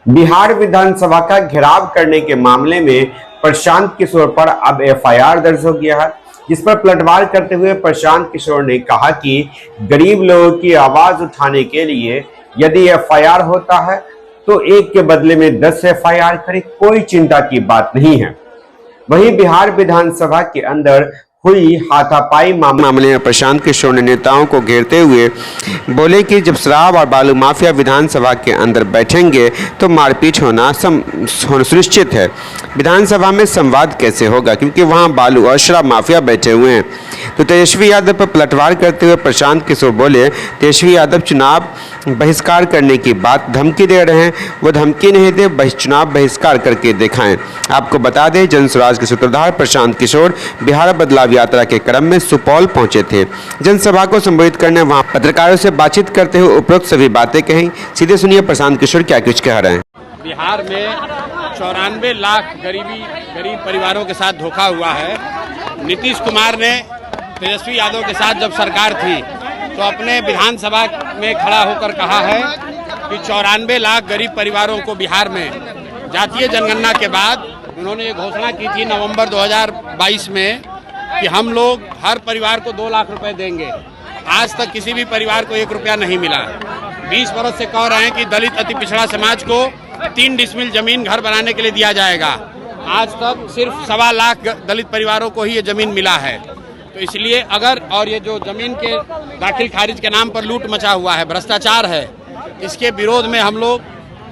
बिहार विधानसभा का घेराव करने के मामले में प्रशांत किशोर पर अब एफआईआर दर्ज हो गया है, जिस पर पलटवार करते हुए प्रशांत किशोर ने कहा कि गरीब लोगों की आवाज उठाने के लिए यदि एफआईआर होता है तो एक के बदले में 10 एफआईआर करे, कोई चिंता की बात नहीं है। वहीं बिहार विधानसभा के अंदर हुई हाथापाई मामले में प्रशांत किशोर ने नेताओं को घेरते हुए बोले कि जब शराब और बालू माफिया विधानसभा के अंदर बैठेंगे तो मारपीट होना सुनिश्चित है। विधानसभा में संवाद कैसे होगा, क्योंकि वहां बालू और शराब माफिया बैठे हुए हैं। तो तेजस्वी यादव पर पलटवार करते हुए प्रशांत किशोर बोले, तेजस्वी यादव चुनाव बहिष्कार करने की बात धमकी दे रहे हैं। वो धमकी नहीं दे, चुनाव बहिष्कार करके दिखाएं। आपको बता दें, जन स्वराज के सूत्रधार प्रशांत किशोर बिहार बदलाव यात्रा के क्रम में सुपौल पहुंचे थे। जनसभा को संबोधित करने वहां पत्रकारों से बातचीत करते हुए उपरोक्त सभी बातें कहीं। सीधे सुनिए प्रशांत किशोर क्या कुछ कह रहे हैं। बिहार में 94 लाख गरीब परिवारों के साथ धोखा हुआ है। नीतीश कुमार ने तेजस्वी यादव के साथ जब सरकार थी तो अपने विधानसभा में खड़ा होकर कहा है कि 94 लाख गरीब परिवारों को बिहार में जातीय जनगणना के बाद उन्होंने ये घोषणा की थी नवंबर 2022 में कि हम लोग हर परिवार को 2 लाख रुपए देंगे। आज तक किसी भी परिवार को 1 रुपया नहीं मिला। 20 वर्ष से कह रहे हैं कि दलित अति पिछड़ा समाज को 3 डिसमिल जमीन घर बनाने के लिए दिया जाएगा। आज तक सिर्फ 1.25 लाख दलित परिवारों को ही ये जमीन मिला है। तो इसलिए अगर और ये जो जमीन के दाखिल खारिज के नाम पर लूट मचा हुआ है, भ्रष्टाचार है, इसके विरोध में हम लोग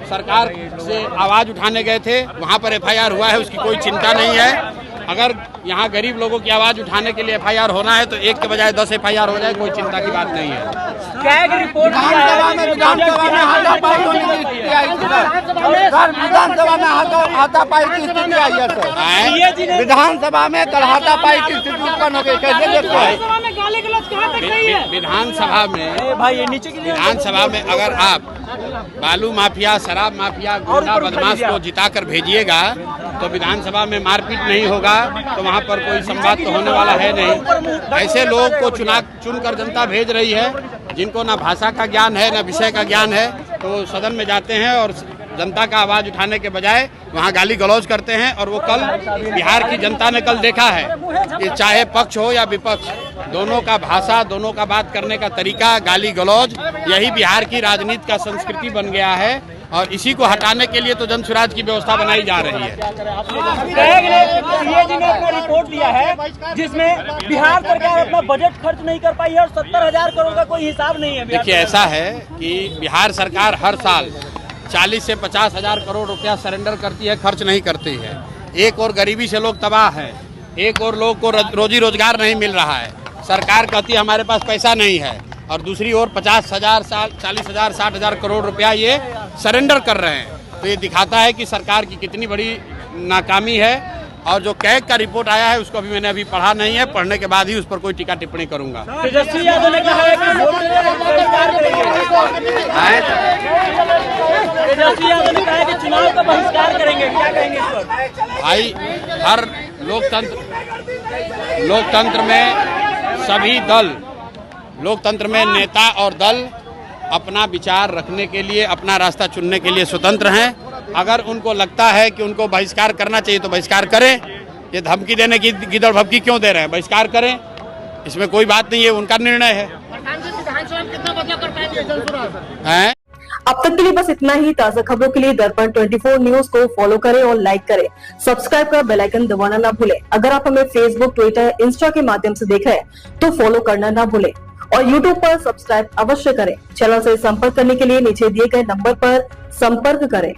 सरकार से आवाज उठाने गए थे। वहाँ पर एफआईआर हुआ है, उसकी कोई चिंता नहीं है। अगर यहाँ गरीब लोगों की आवाज उठाने के लिए एफआईआर होना है तो 1 के बजाय 10 एफआईआर हो जाए, कोई चिंता की बात नहीं है। विधानसभा में हाथापाई की स्थिति आई है सर। विधानसभा में कल हाथापाई की स्थिति उत्पन्न हो गई, कैसे देखते हैं? विधानसभा में अगर आप बालू माफिया, शराब माफिया, गुंडा बदमाश को जिताकर भेजिएगा तो विधानसभा में मारपीट नहीं होगा, तो वहाँ पर कोई संवाद तो होने वाला है नहीं। ऐसे लोग को चुनकर जनता भेज रही है जिनको ना भाषा का ज्ञान है, ना विषय का ज्ञान है, तो सदन में जाते हैं और जनता का आवाज उठाने के बजाय वहाँ गाली गलौज करते हैं। और वो कल बिहार की जनता ने कल देखा है कि चाहे पक्ष हो या विपक्ष, दोनों का भाषा, दोनों का बात करने का तरीका, गाली गलौज, यही बिहार की राजनीति का संस्कृति बन गया है। और इसी को हटाने के लिए तो जन स्वराज की व्यवस्था बनाई जा रही है। जी ने अपना रिपोर्ट दिया है जिसमें बिहार सरकार अपना बजट खर्च नहीं कर पाई है और 70,000 करोड़ का कोई हिसाब नहीं है। देखिए, ऐसा है कि बिहार सरकार हर साल 40 से 50,000 करोड़ रुपया सरेंडर करती है, खर्च नहीं करती है। एक और गरीबी से लोग तबाह हैं, एक और लोग को रोजी रोजगार नहीं मिल रहा है। सरकार कहती है हमारे पास पैसा नहीं है, और दूसरी ओर 50,000, 40,000, 60,000 करोड़ रुपया ये सरेंडर कर रहे हैं। तो ये दिखाता है कि सरकार की कितनी बड़ी नाकामी है। और जो कैग का रिपोर्ट आया है उसको मैंने अभी पढ़ा नहीं है, पढ़ने के बाद ही उस पर कोई टीका टिप्पणी करूंगा। तेजस्वी यादव ने कहा है कि चुनाव का बहिष्कार करेंगे, क्या कहेंगे इस पर? भाई, हर लोकतंत्र में सभी दल, लोकतंत्र में नेता और दल अपना विचार रखने के लिए, अपना रास्ता चुनने के लिए स्वतंत्र हैं। अगर उनको लगता है कि उनको बहिष्कार करना चाहिए तो बहिष्कार करें। ये धमकी देने की गिदड़ भभकी क्यों दे रहे हैं? बहिष्कार करें, इसमें कोई बात नहीं है, उनका निर्णय है। अब तक के लिए बस इतना ही। ताजा खबरों के लिए दर्पण 24 न्यूज को फॉलो करें और लाइक करें। सब्सक्राइब कर बेल आइकन दबाना ना भूलें। अगर आप हमें फेसबुक, ट्विटर, इंस्टा के माध्यम से देख रहे हैं तो फॉलो करना ना भूलें और यूट्यूब पर सब्सक्राइब अवश्य करें। चैनल से संपर्क करने के लिए नीचे दिए गए नंबर पर संपर्क करें।